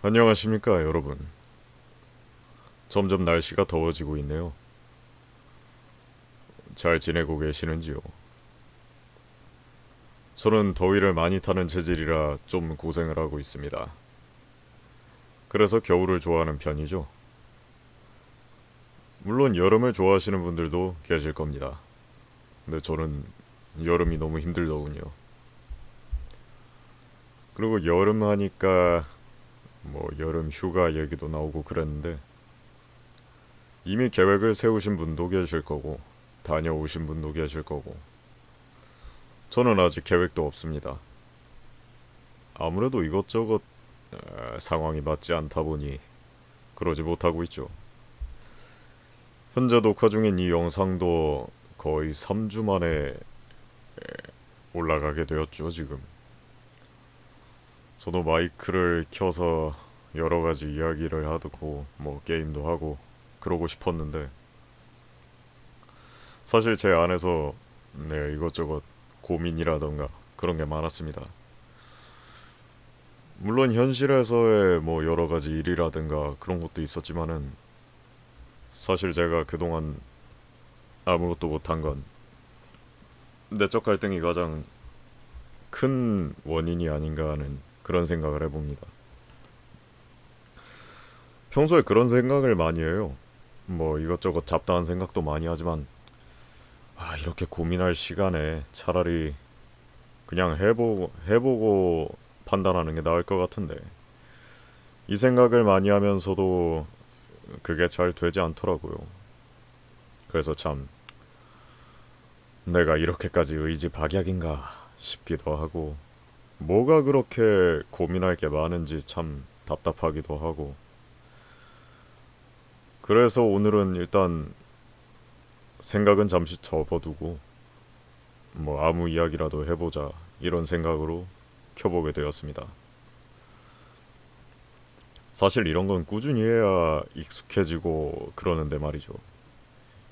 안녕하십니까, 여러분. 점점 날씨가 더워지고 있네요. 잘 지내고 계시는지요? 저는 더위를 많이 타는 체질이라 좀 고생을 하고 있습니다. 그래서 겨울을 좋아하는 편이죠. 물론 여름을 좋아하시는 분들도 계실 겁니다. 근데 저는 여름이 너무 힘들더군요. 그리고 여름 하니까 뭐 여름 휴가 얘기도 나오고 그랬는데 이미 계획을 세우신 분도 계실 거고 다녀오신 분도 계실 거고 저는 아직 계획도 없습니다. 아무래도 이것저것 상황이 맞지 않다 보니 그러지 못하고 있죠. 현재 녹화 중인 이 영상도 거의 3주 만에 올라가게 되었죠, 지금. 저도 마이크를 켜서 여러 가지 이야기를 하고 뭐 게임도 하고 그러고 싶었는데 사실 제 안에서 이것저것 고민이라던가 그런 게 많았습니다. 물론 현실에서의 뭐 여러 가지 일이라든가 그런 것도 있었지만은 사실 제가 그동안 아무것도 못한 건 내적 갈등이 가장 큰 원인이 아닌가 하는 그런 생각을 해봅니다. 평소에 그런 생각을 많이 해요. 뭐 이것저것 잡다한 생각도 많이 하지만 이렇게 고민할 시간에 차라리 그냥 해보고 판단하는 게 나을 것 같은데 이 생각을 많이 하면서도 그게 잘 되지 않더라고요. 그래서 참 내가 이렇게까지 의지박약인가 싶기도 하고 뭐가 그렇게 고민할 게 많은지 참 답답하기도 하고 그래서 오늘은 일단 생각은 잠시 접어두고 뭐 아무 이야기라도 해보자 이런 생각으로 켜보게 되었습니다. 사실 이런 건 꾸준히 해야 익숙해지고 그러는데 말이죠.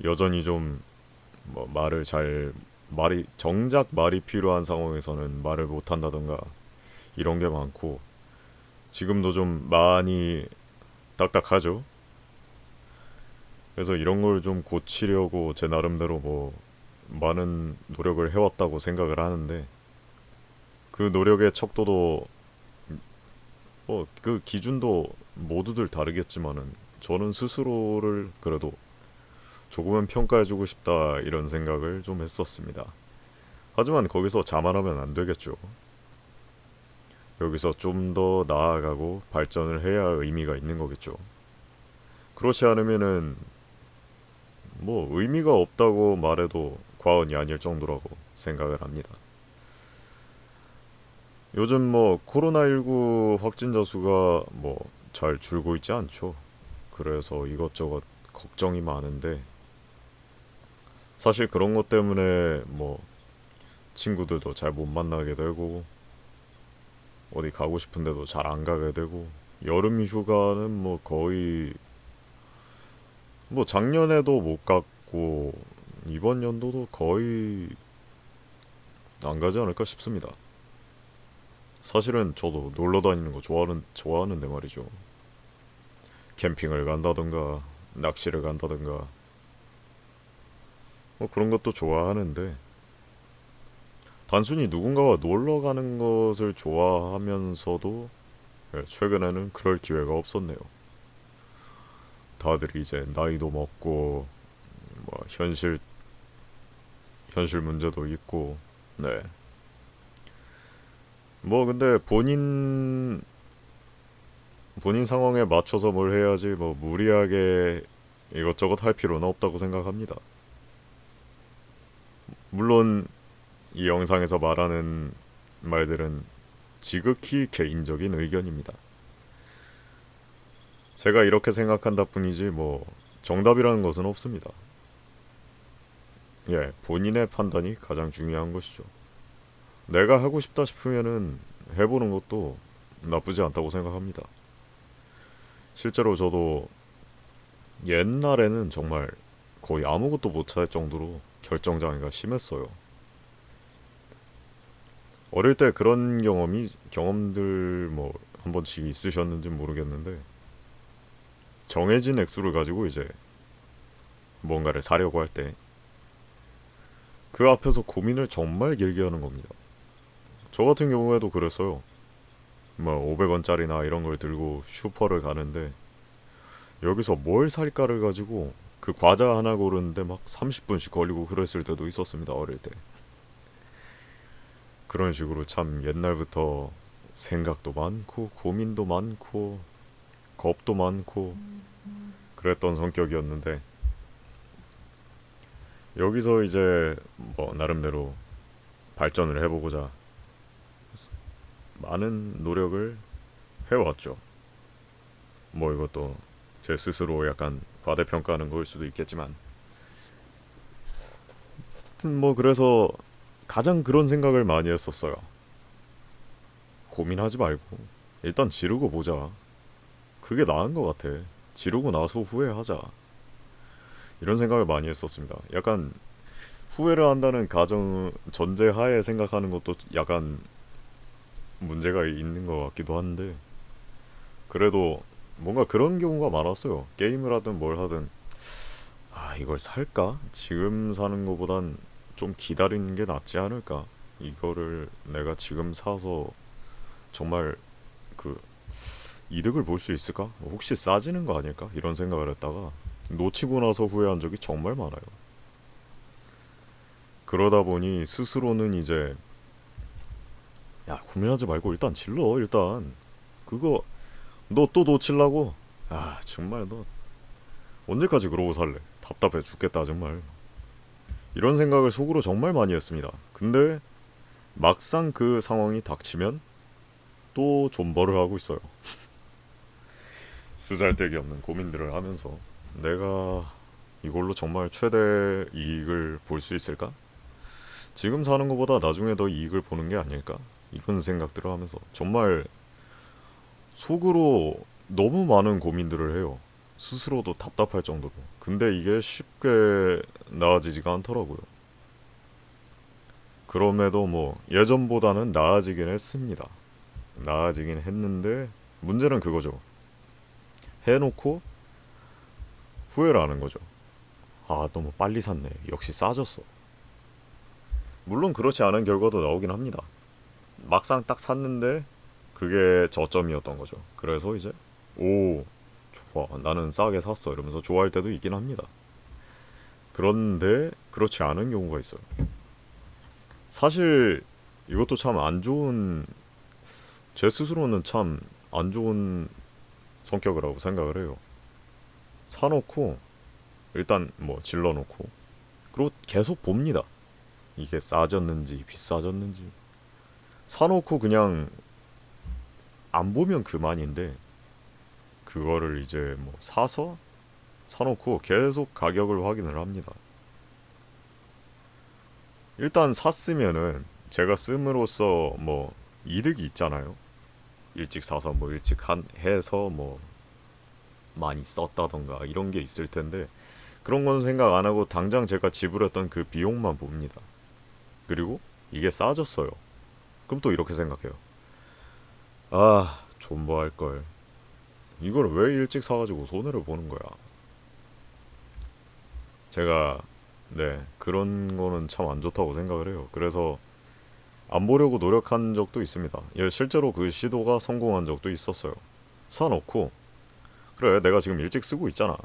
여전히 좀 뭐 말이 정작 말이 필요한 상황에서는 말을 못한다던가 이런 게 많고 지금도 좀 많이 딱딱하죠. 그래서 이런 걸 좀 고치려고 제 나름대로 뭐 많은 노력을 해왔다고 생각을 하는데 그 노력의 척도도 뭐 그 기준도 모두들 다르겠지만은 저는 스스로를 그래도 조금은 평가해주고 싶다 이런 생각을 좀 했었습니다. 하지만 거기서 자만하면 안 되겠죠. 여기서 좀 더 나아가고 발전을 해야 의미가 있는 거겠죠. 그렇지 않으면은 뭐 의미가 없다고 말해도 과언이 아닐 정도라고 생각을 합니다. 요즘 뭐 코로나19 확진자 수가 뭐 잘 줄고 있지 않죠. 그래서 이것저것 걱정이 많은데 사실 그런 것 때문에 뭐 친구들도 잘 못 만나게 되고 어디 가고 싶은데도 잘 안 가게 되고 여름 휴가는 뭐 거의 뭐 작년에도 못 갔고 이번 연도도 거의 안 가지 않을까 싶습니다. 사실은 저도 놀러 다니는 거 좋아하는데 말이죠. 캠핑을 간다던가 낚시를 간다던가 뭐 그런 것도 좋아하는데 단순히 누군가와 놀러 가는 것을 좋아하면서도 최근에는 그럴 기회가 없었네요. 다들 이제 나이도 먹고 뭐 현실 문제도 있고 네. 뭐 근데 본인 상황에 맞춰서 뭘 해야지 뭐 무리하게 이것저것 할 필요는 없다고 생각합니다. 물론 이 영상에서 말하는 말들은 지극히 개인적인 의견입니다. 제가 이렇게 생각한다 뿐이지 뭐 정답이라는 것은 없습니다. 예, 본인의 판단이 가장 중요한 것이죠. 내가 하고 싶다 싶으면은 해보는 것도 나쁘지 않다고 생각합니다. 실제로 저도 옛날에는 정말 거의 아무것도 못할 정도로 결정장애가 심했어요. 어릴 때 그런 경험들 뭐 한 번씩 있으셨는지 모르겠는데 정해진 액수를 가지고 이제 뭔가를 사려고 할 때 그 앞에서 고민을 정말 길게 하는 겁니다. 저 같은 경우에도 그랬어요. 뭐 500원짜리나 이런 걸 들고 슈퍼를 가는데 여기서 뭘 살까를 가지고 그 과자 하나 고르는데 막 30분씩 걸리고 그랬을 때도 있었습니다. 어릴 때. 그런 식으로 참 옛날부터 생각도 많고 고민도 많고 겁도 많고 그랬던 성격이었는데 여기서 이제 뭐 나름대로 발전을 해보고자 많은 노력을 해왔죠. 뭐 이것도 제 스스로 약간 과대평가하는 거일 수도 있겠지만 하여튼 뭐 그래서 가장 그런 생각을 많이 했었어요. 고민하지 말고 일단 지르고 보자. 그게 나은 것 같아. 지르고 나서 후회하자. 이런 생각을 많이 했었습니다. 약간 후회를 한다는 가정 전제하에 생각하는 것도 약간 문제가 있는 것 같기도 한데 그래도 뭔가 그런 경우가 많았어요. 게임을 하든 뭘 하든 아 이걸 살까? 지금 사는 것보단 좀 기다리는 게 낫지 않을까? 이거를 내가 지금 사서 정말 그 이득을 볼 수 있을까? 혹시 싸지는 거 아닐까? 이런 생각을 했다가 놓치고 나서 후회한 적이 정말 많아요. 그러다 보니 스스로는 이제 야 고민하지 말고 일단 질러 일단 그거 너 또 놓칠라고? 아 정말 너 언제까지 그러고 살래? 답답해 죽겠다 정말. 이런 생각을 속으로 정말 많이 했습니다. 근데 막상 그 상황이 닥치면 또 존버를 하고 있어요. 쓰잘데기 없는 고민들을 하면서 내가 이걸로 정말 최대 이익을 볼 수 있을까? 지금 사는 것보다 나중에 더 이익을 보는 게 아닐까? 이런 생각들을 하면서 정말 속으로 너무 많은 고민들을 해요. 스스로도 답답할 정도로. 근데 이게 쉽게 나아지지가 않더라고요. 그럼에도 뭐 예전보다는 나아지긴 했습니다. 나아지긴 했는데 문제는 그거죠. 해놓고 후회를 하는 거죠. 아 너무 빨리 샀네. 역시 싸졌어. 물론 그렇지 않은 결과도 나오긴 합니다. 막상 딱 샀는데 그게 저점이었던 거죠. 그래서 이제 오 좋아 나는 싸게 샀어 이러면서 좋아할 때도 있긴 합니다. 그런데 그렇지 않은 경우가 있어요. 사실 이것도 참 안 좋은 제 스스로는 참 안 좋은 성격이라고 생각을 해요. 사놓고 일단 뭐 질러놓고 그리고 계속 봅니다. 이게 싸졌는지 비싸졌는지 사놓고 그냥 안 보면 그만인데 그거를 이제 뭐 사서 사놓고 계속 가격을 확인을 합니다. 일단 샀으면은 제가 씀으로써 뭐 이득이 있잖아요. 일찍 사서 뭐 일찍 해서 뭐 많이 썼다던가 이런 게 있을 텐데 그런 건 생각 안 하고 당장 제가 지불했던 그 비용만 봅니다. 그리고 이게 싸졌어요. 그럼 또 이렇게 생각해요. 아, 존버할 걸. 이걸 왜 일찍 사가지고 손해를 보는 거야. 제가 네 그런 거는 참 안 좋다고 생각을 해요. 그래서 안 보려고 노력한 적도 있습니다. 예, 실제로 그 시도가 성공한 적도 있었어요. 사놓고 그래 내가 지금 일찍 쓰고 있잖아.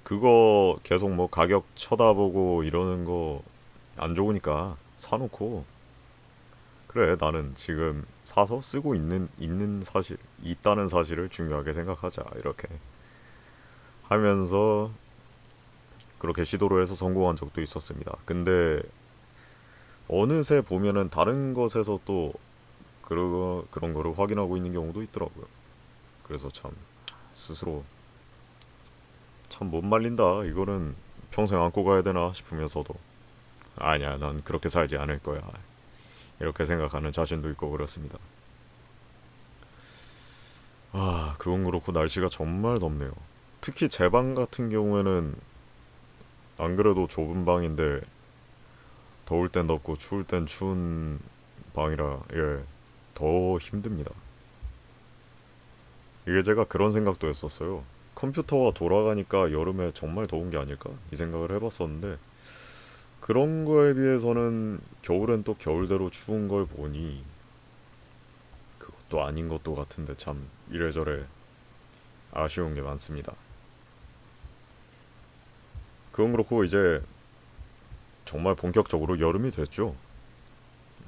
그거 계속 뭐 가격 쳐다보고 이러는 거 안 좋으니까 사놓고 그래 나는 지금 사서 쓰고 있는 사실 있다는 사실을 중요하게 생각하자 이렇게 하면서 그렇게 시도를 해서 성공한 적도 있었습니다. 근데 어느새 보면은 다른 것에서 또 그런 거를 확인하고 있는 경우도 있더라고요. 그래서 참 스스로 참 못 말린다. 이거는 평생 안고 가야 되나 싶으면서도 아니야, 난 그렇게 살지 않을 거야. 이렇게 생각하는 자신도 있고 그렇습니다. 아, 그건 그렇고 날씨가 정말 덥네요. 특히 제 방 같은 경우에는 안 그래도 좁은 방인데 더울 땐 덥고 추울 땐 추운 방이라 예, 더 힘듭니다. 이게 제가 그런 생각도 했었어요. 컴퓨터가 돌아가니까 여름에 정말 더운 게 아닐까? 이 생각을 해봤었는데 그런 거에 비해서는 겨울엔 또 겨울대로 추운 걸 보니 그것도 아닌 것도 같은데 참 이래저래 아쉬운 게 많습니다. 그건 그렇고 이제 정말 본격적으로 여름이 됐죠.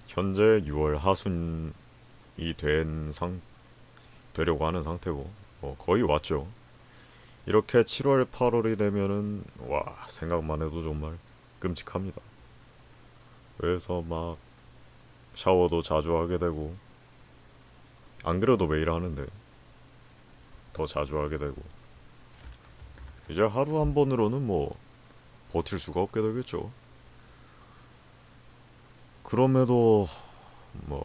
현재 6월 하순이 된 되려고 하는 상태고 거의 왔죠. 이렇게 7월 8월이 되면은 와 생각만 해도 정말 끔찍합니다. 그래서 막 샤워도 자주 하게 되고 안 그래도 매일 하는데 더 자주 하게 되고 이제 하루 한 번으로는 뭐 버틸 수가 없게 되겠죠. 그럼에도 뭐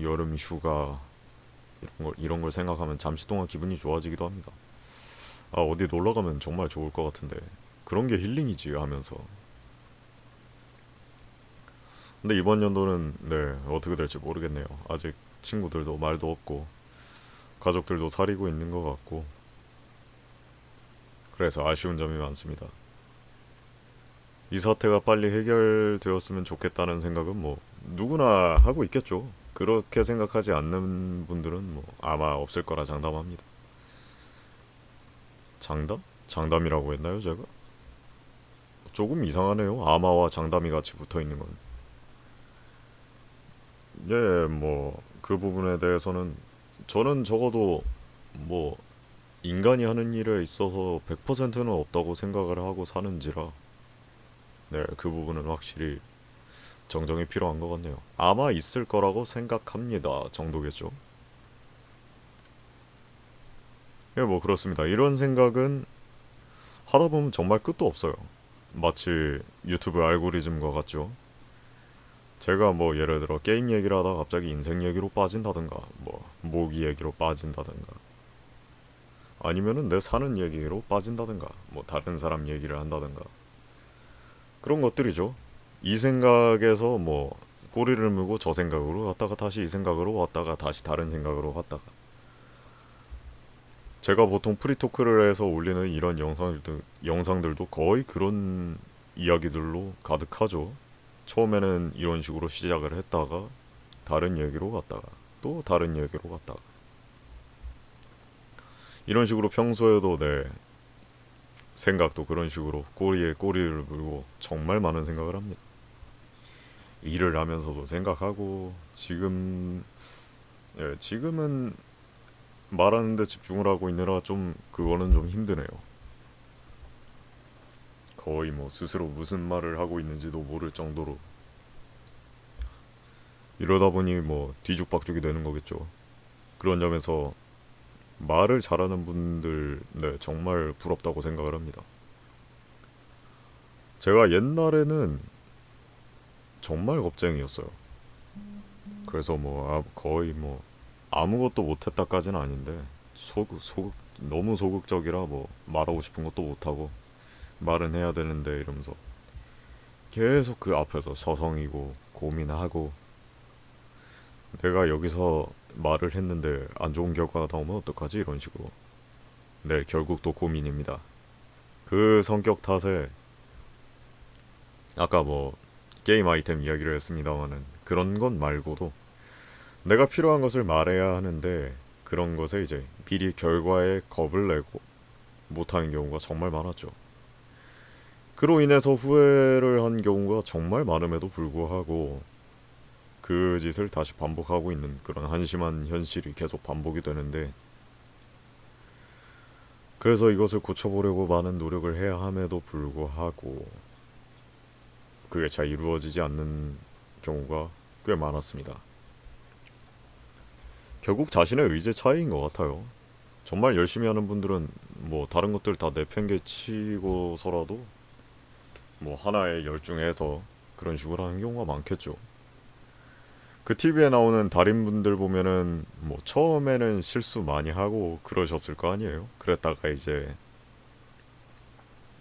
여름 휴가 이런 걸 생각하면 잠시 동안 기분이 좋아지기도 합니다. 아 어디 놀러 가면 정말 좋을 것 같은데 그런 게 힐링이지 하면서. 근데 이번 연도는 네 어떻게 될지 모르겠네요. 아직 친구들도 말도 없고 가족들도 사리고 있는 것 같고 그래서 아쉬운 점이 많습니다. 이 사태가 빨리 해결되었으면 좋겠다는 생각은 뭐 누구나 하고 있겠죠. 그렇게 생각하지 않는 분들은 뭐 아마 없을 거라 장담합니다. 장담? 장담이라고 했나요, 제가? 조금 이상하네요. 아마와 장담이 같이 붙어 있는 건. 예, 뭐 그 부분에 대해서는 저는 적어도 뭐 인간이 하는 일에 있어서 100%는 없다고 생각을 하고 사는지라 네, 그 부분은 확실히 정정이 필요한 것 같네요. 아마 있을 거라고 생각합니다. 정도겠죠. 예, 뭐 그렇습니다. 이런 생각은 하다 보면 정말 끝도 없어요. 마치 유튜브 알고리즘과 같죠. 제가 뭐 예를 들어 게임 얘기를 하다가 갑자기 인생 얘기로 빠진다든가, 뭐 모기 얘기로 빠진다든가, 아니면은 내 사는 얘기로 빠진다든가, 뭐 다른 사람 얘기를 한다든가 그런 것들이죠. 이 생각에서 뭐 꼬리를 물고 저 생각으로 갔다가 다시 이 생각으로 왔다가 다시 다른 생각으로 갔다가 제가 보통 프리토크를 해서 올리는 이런 영상들도 거의 그런 이야기들로 가득하죠. 처음에는 이런 식으로 시작을 했다가 다른 얘기로 갔다가 또 다른 얘기로 갔다가 이런 식으로 평소에도 내 생각도 그런 식으로 꼬리에 꼬리를 물고 정말 많은 생각을 합니다. 일을 하면서도 생각하고 지금은 말하는데 집중을 하고 있느라 좀 그거는 좀 힘드네요. 거의 뭐 스스로 무슨 말을 하고 있는지도 모를 정도로 이러다 보니 뭐 뒤죽박죽이 되는 거겠죠. 그런 점에서 말을 잘하는 분들 네 정말 부럽다고 생각을 합니다. 제가 옛날에는 정말 겁쟁이였어요. 그래서 뭐 거의 뭐 아무것도 못했다까지는 아닌데 너무 소극적이라 뭐 말하고 싶은 것도 못하고 말은 해야 되는데 이러면서 계속 그 앞에서 서성이고 고민하고 내가 여기서 말을 했는데 안 좋은 결과가 나오면 어떡하지 이런 식으로 네 결국 또 고민입니다. 그 성격 탓에 아까 뭐 게임 아이템 이야기를 했습니다마는 그런 것 말고도 내가 필요한 것을 말해야 하는데 그런 것에 이제 미리 결과에 겁을 내고 못하는 경우가 정말 많았죠. 그로 인해서 후회를 한 경우가 정말 많음에도 불구하고 그 짓을 다시 반복하고 있는 그런 한심한 현실이 계속 반복이 되는데 그래서 이것을 고쳐보려고 많은 노력을 해야 함에도 불구하고 그게 잘 이루어지지 않는 경우가 꽤 많았습니다. 결국 자신의 의지 차이인 것 같아요. 정말 열심히 하는 분들은 뭐 다른 것들 다 내팽개치고서라도 뭐 하나에 열중해서 그런 식으로 하는 경우가 많겠죠. 그 TV에 나오는 달인분들 보면은 뭐 처음에는 실수 많이 하고 그러셨을 거 아니에요. 그랬다가 이제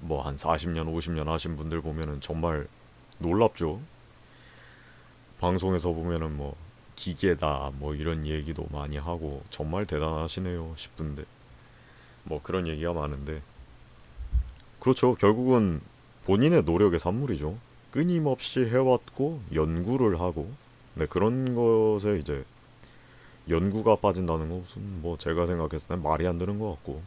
뭐 한 40년, 50년 하신 분들 보면은 정말 놀랍죠. 방송에서 보면은 뭐 기계다 뭐 이런 얘기도 많이 하고 정말 대단하시네요 싶은데 뭐 그런 얘기가 많은데 그렇죠. 결국은 본인의 노력의 산물이죠. 끊임없이 해왔고 연구를 하고 네, 그런 것에 이제 연구가 빠진다는 것은 뭐 제가 생각했을 땐 말이 안 되는 것 같고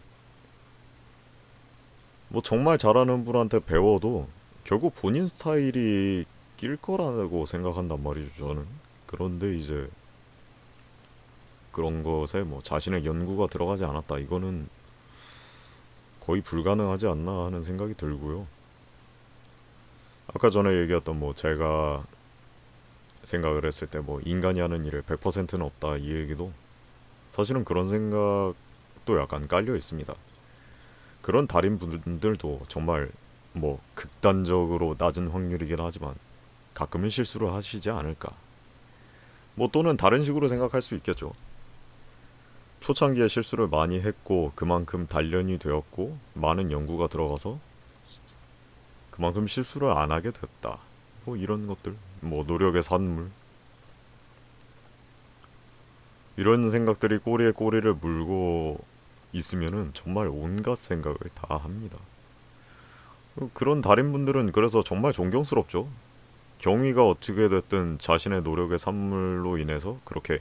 뭐 정말 잘하는 분한테 배워도 결국 본인 스타일이 낄 거라고 생각한단 말이죠 저는. 그런데 이제 그런 것에 뭐 자신의 연구가 들어가지 않았다 이거는 거의 불가능하지 않나 하는 생각이 들고요. 아까 전에 얘기했던 뭐 제가 생각을 했을 때 뭐 인간이 하는 일에 100%는 없다 이 얘기도 사실은 그런 생각도 약간 깔려 있습니다. 그런 달인 분들도 정말 뭐 극단적으로 낮은 확률이긴 하지만 가끔은 실수를 하시지 않을까. 뭐 또는 다른 식으로 생각할 수 있겠죠. 초창기에 실수를 많이 했고 그만큼 단련이 되었고 많은 연구가 들어가서 그만큼 실수를 안 하게 됐다. 뭐 이런 것들, 뭐 노력의 산물 이런 생각들이 꼬리에 꼬리를 물고 있으면은 정말 온갖 생각을 다 합니다. 그런 달인분들은 그래서 정말 존경스럽죠. 경위가 어떻게 됐든 자신의 노력의 산물로 인해서 그렇게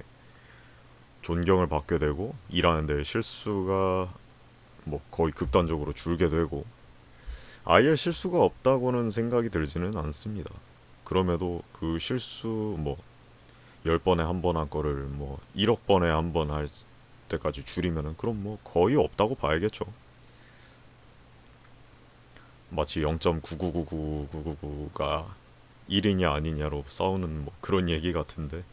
존경을 받게 되고 일하는데 실수가 뭐 거의 극단적으로 줄게 되고 아예 실수가 없다고는 생각이 들지는 않습니다. 그럼에도 그 실수 뭐 10번에 한 번 한 거를 뭐 1억 번에 한 번 할 때까지 줄이면은 그럼 뭐 거의 없다고 봐야겠죠. 마치 0.9999999가 1이냐 아니냐로 싸우는 뭐 그런 얘기 같은데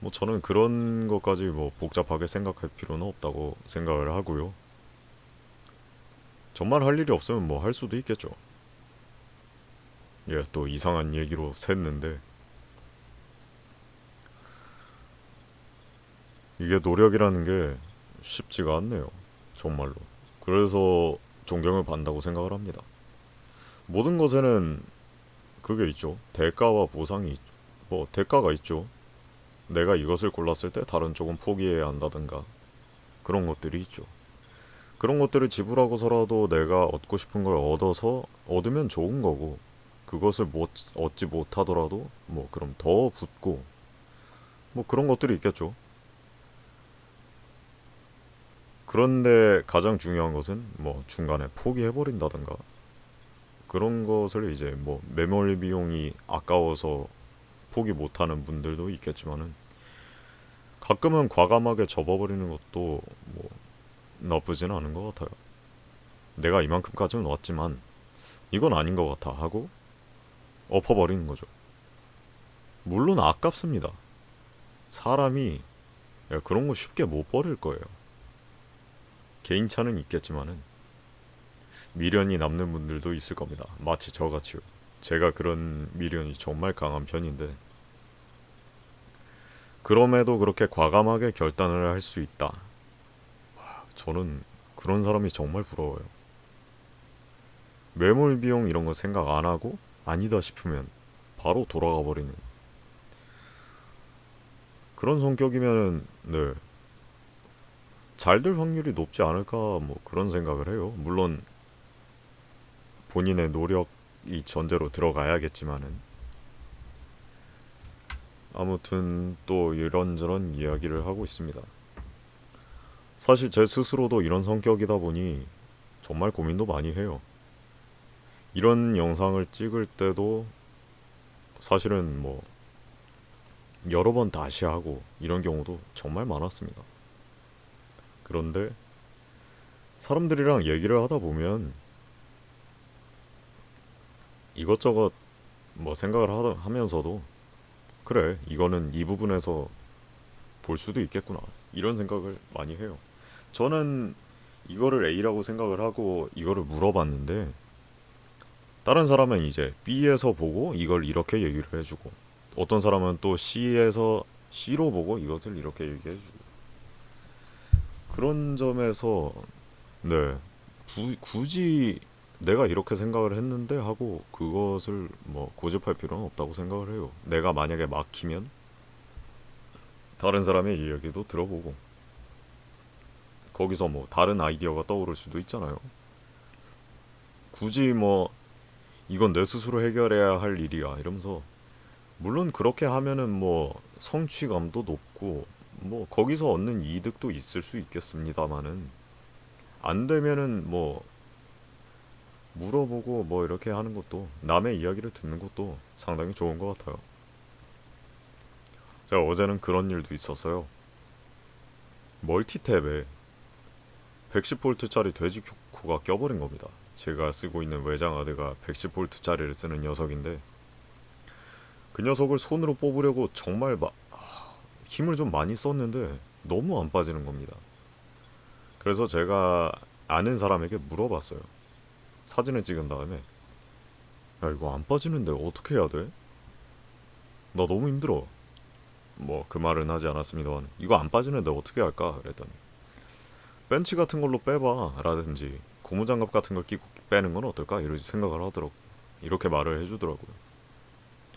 뭐 저는 그런 것까지 뭐 복잡하게 생각할 필요는 없다고 생각을 하고요. 정말 할 일이 없으면 뭐 할 수도 있겠죠. 예, 또 이상한 얘기로 샜는데 이게 노력이라는 게 쉽지가 않네요. 정말로. 그래서 존경을 받는다고 생각을 합니다. 모든 것에는 그게 있죠. 대가와 보상이 뭐 대가가 있죠. 내가 이것을 골랐을 때 다른 쪽은 포기해야 한다든가 그런 것들이 있죠. 그런 것들을 지불하고서라도 내가 얻고 싶은 걸 얻어서 얻으면 좋은 거고 그것을 못 얻지 못하더라도 뭐 그럼 더 붙고 뭐 그런 것들이 있겠죠. 그런데 가장 중요한 것은 뭐 중간에 포기해버린다든가 그런 것을 이제 뭐 매몰 비용이 아까워서 포기 못하는 분들도 있겠지만은 가끔은 과감하게 접어버리는 것도 뭐 나쁘진 않은 것 같아요. 내가 이만큼까지는 왔지만 이건 아닌 것 같아 하고 엎어버리는 거죠. 물론 아깝습니다. 사람이 그런 거 쉽게 못 버릴 거예요. 개인차는 있겠지만은 미련이 남는 분들도 있을 겁니다. 마치 저같이요. 제가 그런 미련이 정말 강한 편인데 그럼에도 그렇게 과감하게 결단을 할 수 있다. 저는 그런 사람이 정말 부러워요. 매몰 비용 이런 거 생각 안 하고 아니다 싶으면 바로 돌아가 버리는 그런 성격이면은 네, 잘 될 확률이 높지 않을까 뭐 그런 생각을 해요. 물론 본인의 노력이 전제로 들어가야겠지만은 아무튼 또 이런저런 이야기를 하고 있습니다. 사실 제 스스로도 이런 성격이다 보니 정말 고민도 많이 해요. 이런 영상을 찍을 때도 사실은 뭐 여러 번 다시 하고 이런 경우도 정말 많았습니다. 그런데 사람들이랑 얘기를 하다 보면 이것저것 뭐 생각을 하면서도 그래 이거는 이 부분에서 볼 수도 있겠구나 이런 생각을 많이 해요. 저는 이거를 A라고 생각을 하고 이거를 물어봤는데 다른 사람은 이제 B에서 보고 이걸 이렇게 얘기를 해주고 어떤 사람은 또 C에서 C로 보고 이것을 이렇게 얘기해주고 그런 점에서 네 굳이 내가 이렇게 생각을 했는데 하고 그것을 뭐 고집할 필요는 없다고 생각을 해요. 내가 만약에 막히면 다른 사람의 이야기도 들어보고 거기서 뭐 다른 아이디어가 떠오를 수도 있잖아요. 굳이 뭐 이건 내 스스로 해결해야 할 일이야 이러면서 물론 그렇게 하면은 뭐 성취감도 높고 뭐 거기서 얻는 이득도 있을 수 있겠습니다마는 안 되면은 뭐 물어보고 뭐 이렇게 하는 것도 남의 이야기를 듣는 것도 상당히 좋은 것 같아요. 제가 어제는 그런 일도 있었어요. 멀티탭에 110V짜리 돼지 코가 껴버린 겁니다. 제가 쓰고 있는 외장 하드가 110V짜리를 쓰는 녀석인데 그 녀석을 손으로 뽑으려고 정말 힘을 좀 많이 썼는데 너무 안 빠지는 겁니다. 그래서 제가 아는 사람에게 물어봤어요. 사진을 찍은 다음에 야 이거 안 빠지는데 어떻게 해야 돼? 나 너무 힘들어. 뭐 그 말은 하지 않았습니다만 이거 안 빠지는데 어떻게 할까? 그랬더니 벤치 같은 걸로 빼봐 라든지 고무장갑 같은 걸 끼고 빼는 건 어떨까? 이런 생각을 하더라고. 이렇게 말을 해주더라고요.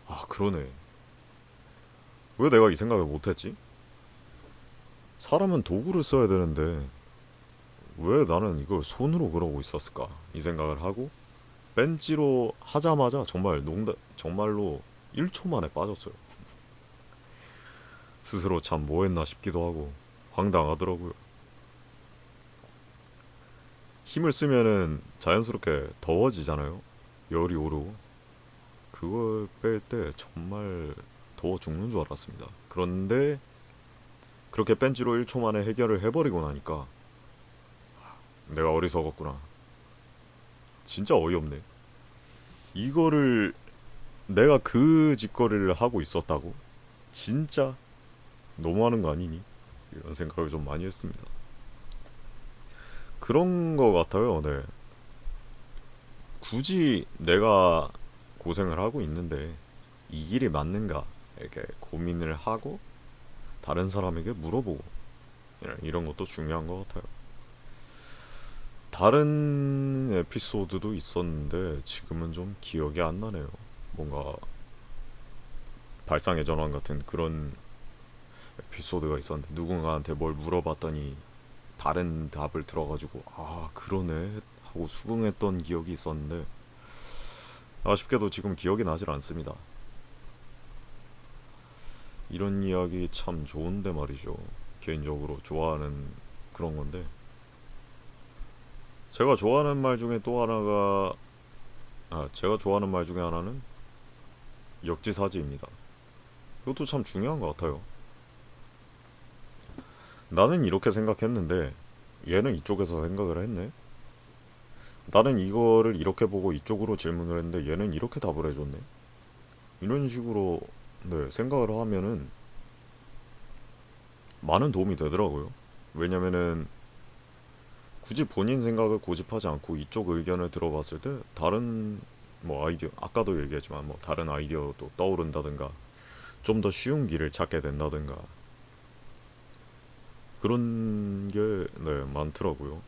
아 그러네. 왜 내가 이 생각을 못했지? 사람은 도구를 써야 되는데 왜 나는 이걸 손으로 그러고 있었을까? 이 생각을 하고 벤치로 하자마자 정말로 1초 만에 빠졌어요. 스스로 참 뭐했나 싶기도 하고 황당하더라고요. 힘을 쓰면은 자연스럽게 더워지잖아요. 열이 오르고 그걸 뺄 때 정말 더워 죽는 줄 알았습니다. 그런데 그렇게 벤치로 1초 만에 해결을 해버리고 나니까 내가 어리석었구나. 진짜 어이없네. 이거를 내가 그 짓거리를 하고 있었다고? 진짜 너무하는 거 아니니? 이런 생각을 좀 많이 했습니다. 그런 거 같아요. 네. 굳이 내가 고생을 하고 있는데 이 길이 맞는가 이렇게 고민을 하고 다른 사람에게 물어보고 이런 것도 중요한 것 같아요. 다른 에피소드도 있었는데 지금은 좀 기억이 안 나네요. 뭔가 발상의 전환 같은 그런 에피소드가 있었는데 누군가한테 뭘 물어봤더니 다른 답을 들어가지고 아 그러네 하고 수긍했던 기억이 있었는데 아쉽게도 지금 기억이 나질 않습니다. 이런 이야기 참 좋은데 말이죠. 개인적으로 좋아하는 그런 건데 제가 좋아하는 말 중에 또 하나가 제가 좋아하는 말 중에 하나는 역지사지입니다. 이것도 참 중요한 것 같아요. 나는 이렇게 생각했는데 얘는 이쪽에서 생각을 했네. 나는 이거를 이렇게 보고 이쪽으로 질문을 했는데 얘는 이렇게 답을 해줬네. 이런 식으로 네, 생각을 하면은 많은 도움이 되더라고요. 왜냐면은 굳이 본인 생각을 고집하지 않고 이쪽 의견을 들어봤을 때 다른 뭐 아이디어 아까도 얘기했지만 뭐 다른 아이디어도 떠오른다든가 좀 더 쉬운 길을 찾게 된다든가 그런 게 네, 많더라고요.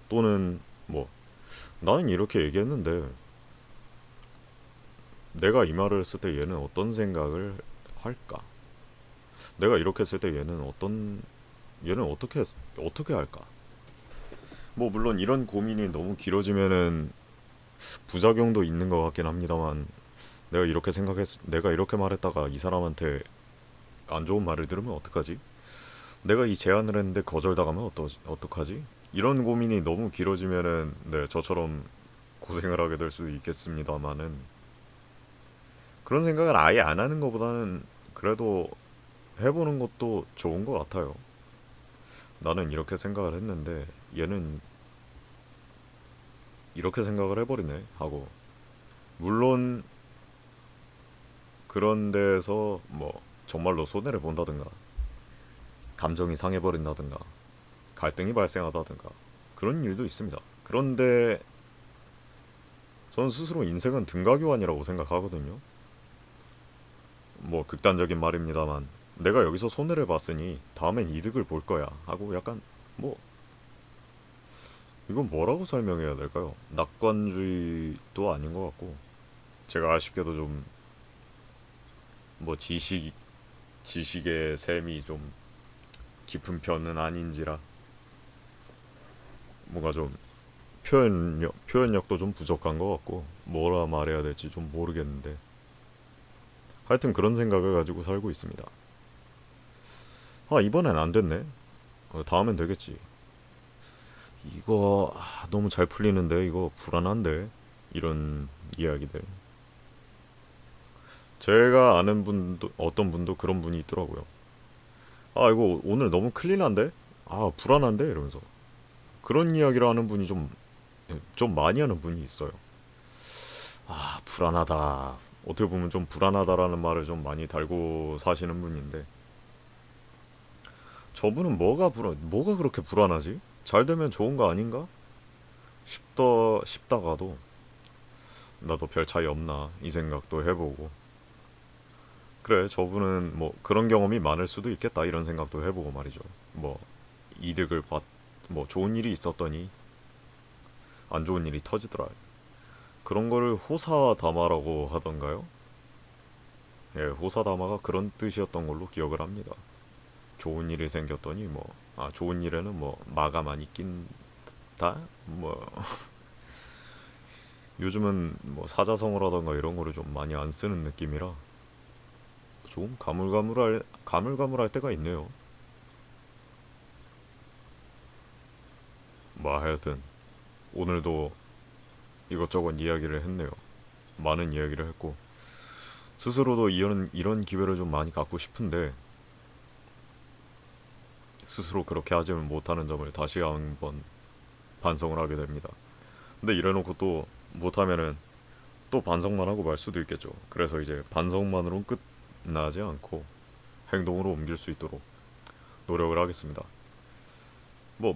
또는 뭐 나는 이렇게 얘기했는데 내가 이 말을 했을 때 얘는 어떤 생각을 할까? 내가 이렇게 했을 때 얘는 어떻게 할까? 뭐 물론 이런 고민이 너무 길어지면은 부작용도 있는 것 같긴 합니다만 내가 이렇게 말했다가 이 사람한테 안 좋은 말을 들으면 어떡하지? 내가 이 제안을 했는데 거절당하면 어떡하지? 이런 고민이 너무 길어지면은 네 저처럼 고생을 하게 될 수도 있겠습니다만은 그런 생각을 아예 안 하는 것보다는 그래도 해보는 것도 좋은 것 같아요. 나는 이렇게 생각을 했는데 얘는 이렇게 생각을 해버리네 하고 물론 그런 데서 뭐 정말로 손해를 본다든가 감정이 상해버린다든가 갈등이 발생하다든가 그런 일도 있습니다. 그런데 저는 스스로 인생은 등가교환이라고 생각하거든요. 뭐 극단적인 말입니다만 내가 여기서 손해를 봤으니 다음엔 이득을 볼 거야 하고 약간 뭐 이건 뭐라고 설명해야 될까요? 낙관주의도 아닌 것 같고 제가 아쉽게도 좀 뭐 지식의 셈이 좀 깊은 편은 아닌지라 뭔가 좀 표현력도 좀 부족한 것 같고 뭐라 말해야 될지 좀 모르겠는데 하여튼 그런 생각을 가지고 살고 있습니다. 아 이번엔 안 됐네. 다음엔 되겠지. 이거 너무 잘 풀리는데 이거 불안한데 이런 이야기들. 제가 아는 분도 어떤 분도 그런 분이 있더라고요. 아 이거 오늘 너무 클린한데? 아 불안한데? 이러면서 그런 이야기를 하는 분이 좀 많이 하는 분이 있어요. 아 불안하다. 어떻게 보면 좀 불안하다라는 말을 좀 많이 달고 사시는 분인데 저분은 뭐가 그렇게 불안하지? 잘 되면 좋은 거 아닌가? 싶다가도 나도 별 차이 없나 이 생각도 해보고 그래 저분은 뭐 그런 경험이 많을 수도 있겠다 이런 생각도 해보고 말이죠. 뭐 이득을 받, 뭐 좋은 일이 있었더니 안 좋은 일이 터지더라. 그런 거를 호사다마라고 하던가요? 예, 호사다마가 그런 뜻이었던 걸로 기억을 합니다. 좋은 일이 생겼더니 좋은 일에는 뭐 마가 많이 낀다? 뭐 요즘은 뭐 사자성어라던가 이런 거를 좀 많이 안 쓰는 느낌이라 좀 가물가물할 때가 있네요. 뭐 하여튼 오늘도 이것저것 이야기를 했네요. 많은 이야기를 했고 스스로도 이런 기회를 좀 많이 갖고 싶은데 스스로 그렇게 하지 못하는 점을 다시 한번 반성을 하게 됩니다. 근데 이래놓고 또 못하면은 또 반성만 하고 말 수도 있겠죠. 그래서 이제 반성만으로는 끝나지 않고 행동으로 옮길 수 있도록 노력을 하겠습니다. 뭐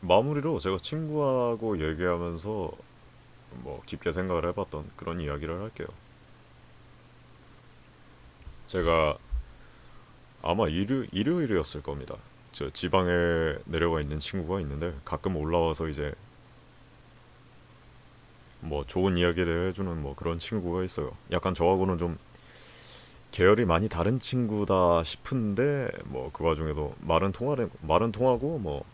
마무리로 제가 친구하고 얘기하면서 뭐 깊게 생각을 해봤던 그런 이야기를 할게요. 제가 아마 일요일이었을 겁니다. 저 지방에 내려가 있는 친구가 있는데 가끔 올라와서 이제 뭐 좋은 이야기를 해주는 뭐 그런 친구가 있어요. 약간 저하고는 좀 계열이 많이 다른 친구다 싶은데 뭐 그 와중에도 말은 통하고 뭐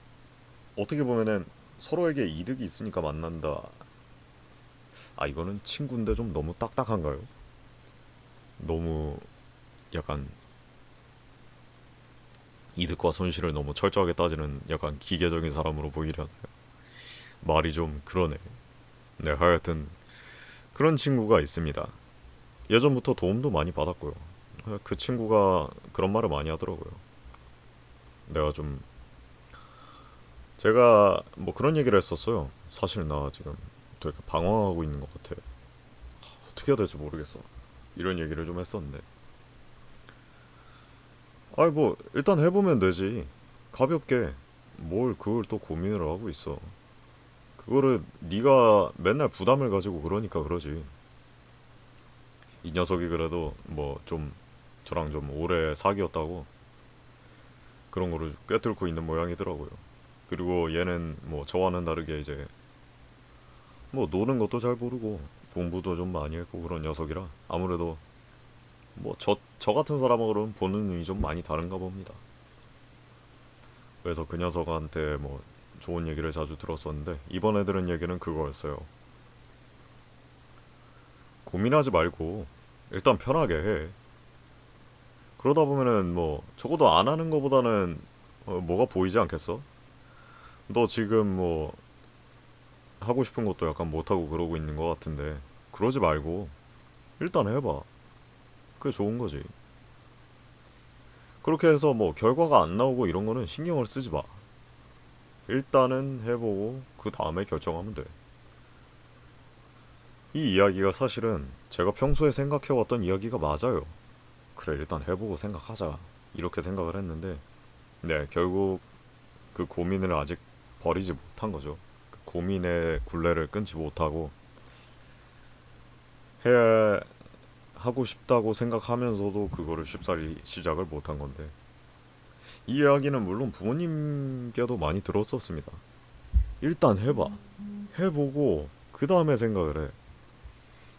어떻게 보면은 서로에게 이득이 있으니까 만난다. 아 이거는 친구인데 좀 너무 딱딱한가요? 너무 약간 이득과 손실을 너무 철저하게 따지는 약간 기계적인 사람으로 보이려나요? 말이 좀 그러네. 네, 하여튼 그런 친구가 있습니다. 예전부터 도움도 많이 받았고요. 그 친구가 그런 말을 많이 하더라고요. 내가 좀 제가 뭐 그런 얘기를 했었어요. 사실 나 지금 되게 방황하고 있는 것 같아. 어떻게 해야 될지 모르겠어. 이런 얘기를 좀 했었는데. 아이 뭐 일단 해보면 되지. 가볍게 뭘 그걸 또 고민을 하고 있어. 그거를 네가 맨날 부담을 가지고 그러니까 그러지. 이 녀석이 그래도 뭐 좀 저랑 좀 오래 사귀었다고 그런 거를 꿰뚫고 있는 모양이더라고요. 그리고 얘는 뭐 저와는 다르게 이제 뭐 노는 것도 잘 모르고 공부도 좀 많이 했고 그런 녀석이라 아무래도 뭐 저 같은 사람하고는 보는 눈이 좀 많이 다른가 봅니다. 그래서 그 녀석한테 뭐 좋은 얘기를 자주 들었었는데 이번에 들은 얘기는 그거였어요. 고민하지 말고 일단 편하게 해. 그러다 보면은 뭐 적어도 안 하는 거보다는 뭐가 보이지 않겠어? 너 지금 뭐 하고 싶은 것도 약간 못하고 그러고 있는 것 같은데 그러지 말고 일단 해봐. 그게 좋은 거지. 그렇게 해서 뭐 결과가 안 나오고 이런 거는 신경을 쓰지 마. 일단은 해보고 그 다음에 결정하면 돼. 이 이야기가 사실은 제가 평소에 생각해왔던 이야기가 맞아요. 그래 일단 해보고 생각하자. 이렇게 생각을 했는데 네 결국 그 고민을 아직 버리지 못한 거죠. 그 고민의 굴레를 끊지 못하고 해야 하고 싶다고 생각하면서도 그거를 쉽사리 시작을 못한 건데 이 이야기는 물론 부모님께도 많이 들었었습니다. 일단 해봐. 해보고 그 다음에 생각을 해.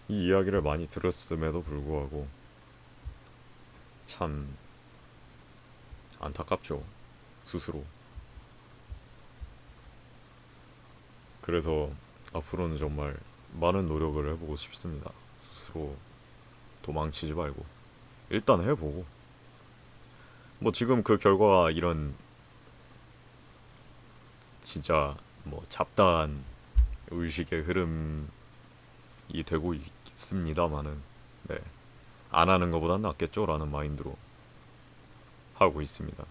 이 이야기를 많이 들었음에도 불구하고 참 안타깝죠. 스스로. 그래서 앞으로는 정말 많은 노력을 해보고 싶습니다. 스스로 도망치지 말고 일단 해보고 뭐 지금 그 결과가 이런 진짜 뭐 잡다한 의식의 흐름이 되고 있습니다마는 네. 안 하는 것보단 낫겠죠라는 마인드로 하고 있습니다.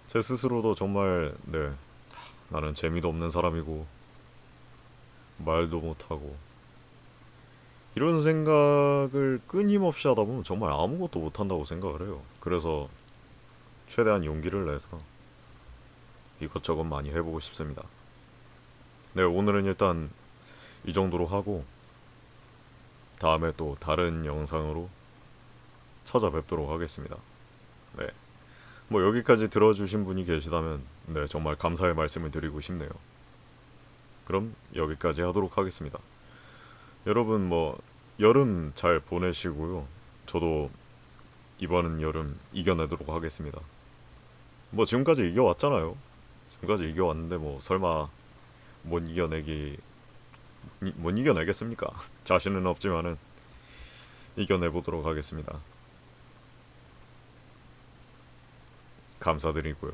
제 스스로도 정말 네. 나는 재미도 없는 사람이고 말도 못하고 이런 생각을 끊임없이 하다 보면 정말 아무것도 못한다고 생각을 해요. 그래서 최대한 용기를 내서 이것저것 많이 해보고 싶습니다. 네, 오늘은 일단 이 정도로 하고 다음에 또 다른 영상으로 찾아뵙도록 하겠습니다. 네, 뭐 여기까지 들어주신 분이 계시다면 네, 정말 감사의 말씀을 드리고 싶네요. 그럼 여기까지 하도록 하겠습니다. 여러분 뭐 여름 잘 보내시고요. 저도 이번 여름 이겨내도록 하겠습니다. 뭐 지금까지 이겨왔잖아요. 지금까지 이겨왔는데 뭐 설마 못 이겨내기 못 이겨내겠습니까? 자신은 없지만은 이겨내보도록 하겠습니다. 감사드리고요.